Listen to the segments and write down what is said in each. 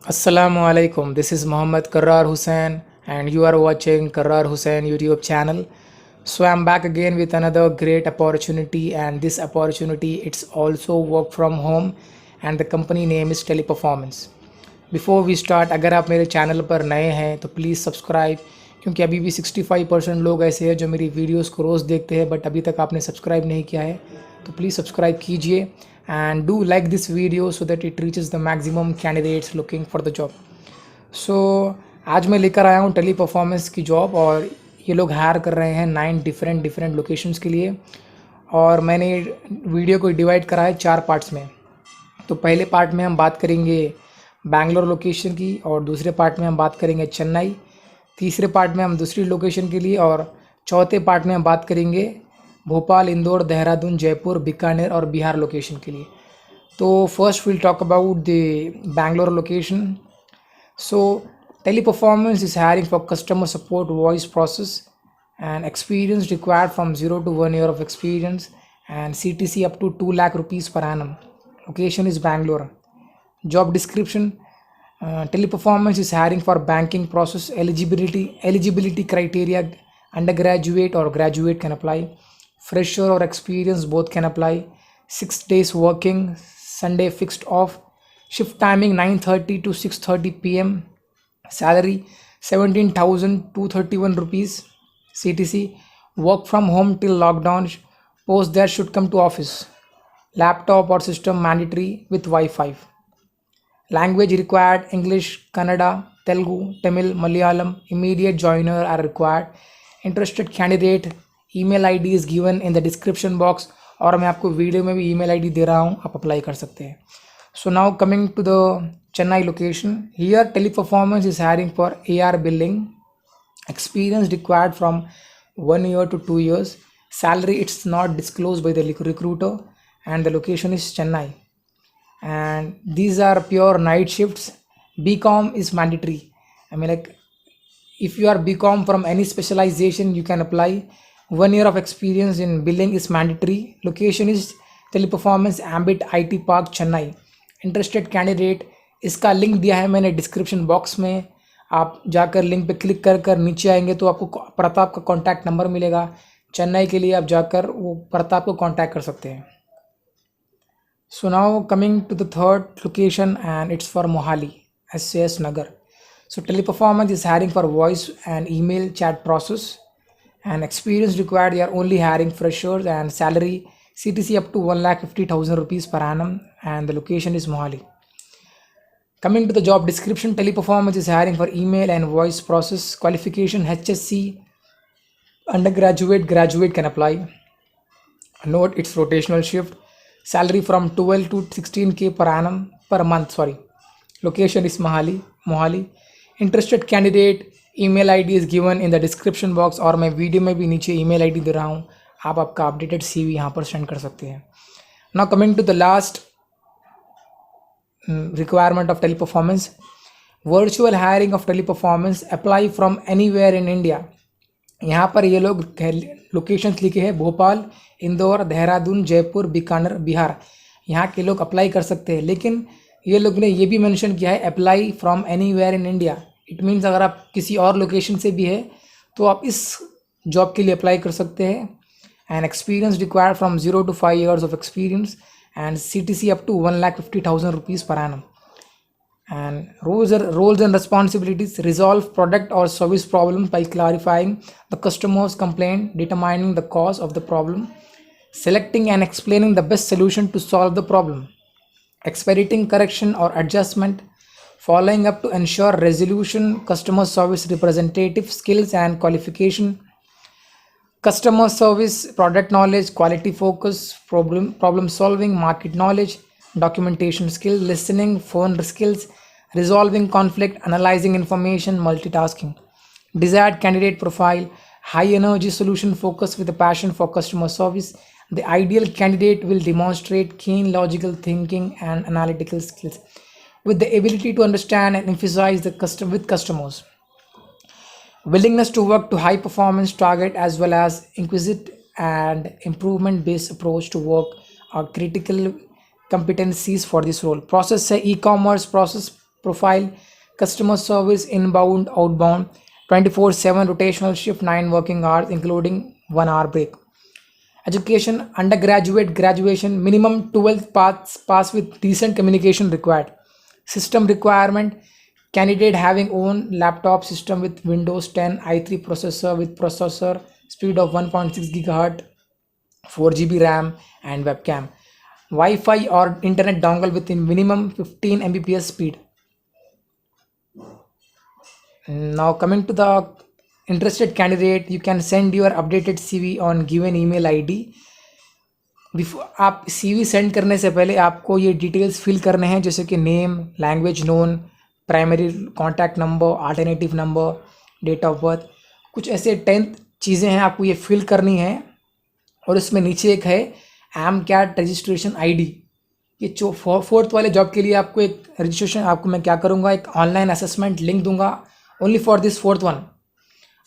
Assalamu alaikum. This is Muhammad Karrar Hussain, and you are watching Karrar Hussain YouTube channel. So I'm back again with another great opportunity, and this opportunity it's also work from home, and the company name is Teleperformance. Before we start, अगर आप मेरे channel पर नए हैं तो please subscribe, क्योंकि अभी भी 65% लोग ऐसे हैं जो मेरी वीडियोस को रोज़ देखते हैं बट अभी तक आपने सब्सक्राइब नहीं किया है, तो प्लीज़ सब्सक्राइब कीजिए and do like this video so that it reaches the maximum candidates looking for the job. So आज मैं लेकर आया हूँ टेली परफॉर्मेंस की जॉब, और ये लोग हायर कर रहे हैं 9 डिफरेंट लोकेशंस के लिए। और मैंने वीडियो को डिवाइड करा है 4 पार्ट्स में। तो पहले पार्ट में हम बात करेंगे बैंगलोर लोकेशन की, और दूसरे पार्ट में हम बात करेंगे चेन्नई, तीसरे पार्ट में हम दूसरी लोकेशन के लिए, और चौथे पार्ट में हम बात करेंगे भोपाल, इंदौर, देहरादून, जयपुर, बीकानेर और बिहार लोकेशन के लिए। तो first will talk about the Bangalore location. So Teleperformance is hiring for customer support voice process, and experience required from 0 to 1 year of experience, and CTC up to 2 lakh rupees per annum. Location is Bangalore. Job description: Teleperformance is hiring for banking process. Eligibility criteria: undergraduate or graduate can apply. Fresher or experience both can apply. 6 days working, Sunday fixed off. Shift timing 9:30 to 6:30 p.m. Salary 17,231 rupees. CTC work from home till lockdown. Post there should come to office. Laptop or system mandatory with Wi-Fi. Language required: English, Kannada, Telugu, Tamil, Malayalam. Immediate joiner are required. Interested candidate email ID is given in the description box, और मैं आपको video में भी email ID दे रहा हूँ, आप apply कर सकते हैं। So now coming to the Chennai location, here Teleperformance is hiring for AR billing. Experience required from 1 year to 2 years. Salary it's not disclosed by the recruiter, and the location is Chennai. And these are pure night shifts. BCom is mandatory. I mean, like, if you are BCom from any specialization, you can apply. 1 year of experience in billing is mandatory. Location is Teleperformance Ambit IT Park, Chennai. Interested candidate, इसका link दिया है मैंने description box में। आप जाकर link पे click कर कर नीचे आएंगे तो आपको प्रताप का कॉन्टैक्ट नंबर मिलेगा। चेन्नई के लिए आप जाकर वो प्रताप को कॉन्टैक्ट कर सकते हैं। So now coming to the third location, and it's for Mohali, SCS Nagar. So Teleperformance is hiring for voice and email chat process, and experience required. They are only hiring freshers, and salary CTC up to 1,50,000 rupees per annum, and the location is Mohali. Coming to the job description, Teleperformance is hiring for email and voice process. Qualification: HSC, undergraduate, graduate can apply. Note, it's rotational shift. Salary from 12 to 16k per annum per month. Sorry. Location is Mohali. Interested candidate email ID is given in the description box, और मैं video में भी नीचे email ID दे रहा हूँ, आप आपका updated CV यहाँ पर सेंड कर सकते हैं। Now coming to the last requirement of Teleperformance, virtual hiring of Teleperformance, apply from anywhere in India. यहाँ पर ये लोग लोकेशंस लिखे हैं: भोपाल, इंदौर, देहरादून, जयपुर, बीकानेर, बिहार। यहाँ के लोग अप्लाई कर सकते हैं, लेकिन ये लोग ने ये भी मेंशन किया है apply from anywhere in India. It means अगर आप किसी और लोकेशन से भी है तो आप इस जॉब के लिए अप्लाई कर सकते हैं। And experience required from 0 to 5 years of experience, and CTC up to 1,50,000 rupees per annum. And roles and responsibilities: resolve product or service problem by clarifying the customer's complaint, determining the cause of the problem, selecting and explaining the best solution to solve the problem, expediting correction or adjustment, following up to ensure resolution, customer service representative skills and qualification, customer service, product knowledge, quality focus, problem solving, market knowledge, documentation skill, listening, phone skills, resolving conflict, analyzing information, multitasking. Desired candidate profile: high energy solution focus with a passion for customer service. The ideal candidate will demonstrate keen logical thinking and analytical skills, with the ability to understand and emphasize with customers. Willingness to work to high performance target as well as inquisitive and improvement based approach to work are critical competencies for this role. Process है e commerce process, profile, customer service, inbound, outbound, 24/7 rotational shift, 9 working hours, including 1 hour break. Education, undergraduate, graduation, minimum 12th pass with decent communication required. System requirement, candidate having own laptop system with Windows 10 i3 processor with processor speed of 1.6 gigahertz, 4 GB RAM and webcam. Wi-Fi or internet dongle with minimum 15 Mbps speed. Now coming to the interested candidate, you can send your updated CV on given email ID. Before आप CV send करने से पहले आपको ये details fill करने हैं, जैसे कि name, language known, primary contact number, alternative number, date of birth, कुछ ऐसे 10 चीज़ें हैं आपको ये फिल करनी है। और इसमें नीचे एक है AMCAT रजिस्ट्रेशन ID। ये जो 4th वाले जॉब के लिए आपको एक रजिस्ट्रेशन, आपको मैं क्या करूँगा, एक ऑनलाइन असेसमेंट लिंक दूंगा only for this 4th one.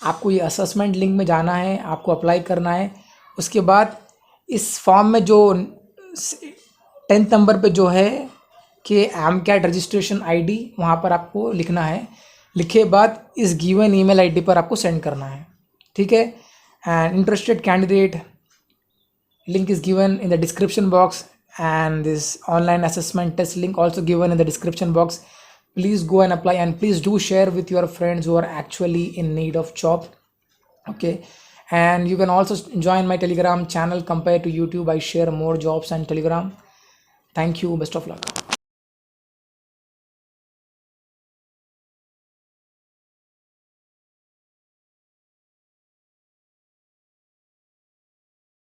आपको ये असेसमेंट लिंक में जाना है, आपको अप्लाई करना है। उसके बाद इस फॉर्म में जो 10th नंबर पे जो है कि AMCAT रजिस्ट्रेशन ID, वहाँ पर आपको लिखना है। लिखे बाद इस गिवन ईमेल ID पर आपको सेंड करना है, ठीक है। And interested candidate, link is given in the description box, and this online assessment test link also given in the description box. Please go and apply, and please do share with your friends who are actually in need of job. Okay, and you can also join my Telegram channel. Compared to YouTube, I share more jobs on Telegram. Thank you, best of luck.